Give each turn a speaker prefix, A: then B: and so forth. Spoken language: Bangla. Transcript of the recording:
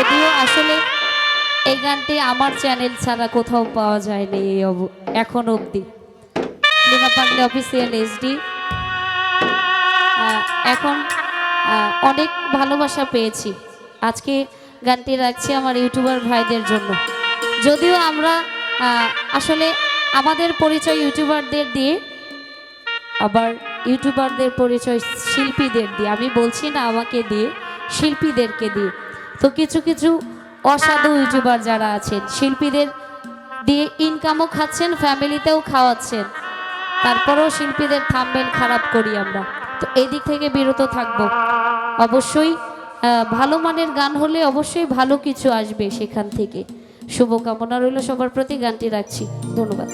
A: যদিও আসলে এই গানটি আমার চ্যানেল ছাড়া কোথাও পাওয়া যায়নি এখন অবধি। লিমা পাগলি অফিসিয়াল এইচডি এখন অনেক ভালোবাসা পেয়েছি। আজকে গানটি রাখছি আমার ইউটিউবার ভাইদের জন্য। যদিও আমরা আসলে আমাদের পরিচয় ইউটিউবারদের দিয়ে, আবার ইউটিউবারদের পরিচয় শিল্পীদের দিয়ে। আমি বলছি না আমাকে দিয়ে, শিল্পীদেরকে দিয়ে। তো কিছু কিছু অসাধু ইউটিউবার যারা আছেন, শিল্পীদের দিয়ে ইনকামও খাচ্ছেন, ফ্যামিলিতেও খাওয়াচ্ছেন, তারপরেও শিল্পীদের থাম্বনেল খারাপ করি আমরা। তো এই দিক থেকে বিরত থাকব। অবশ্যই ভালো মানের গান হলে অবশ্যই ভালো কিছু আসবে সেখান থেকে। শুভকামনা রইল সবার প্রতি। গানটি রাখছি। ধন্যবাদ।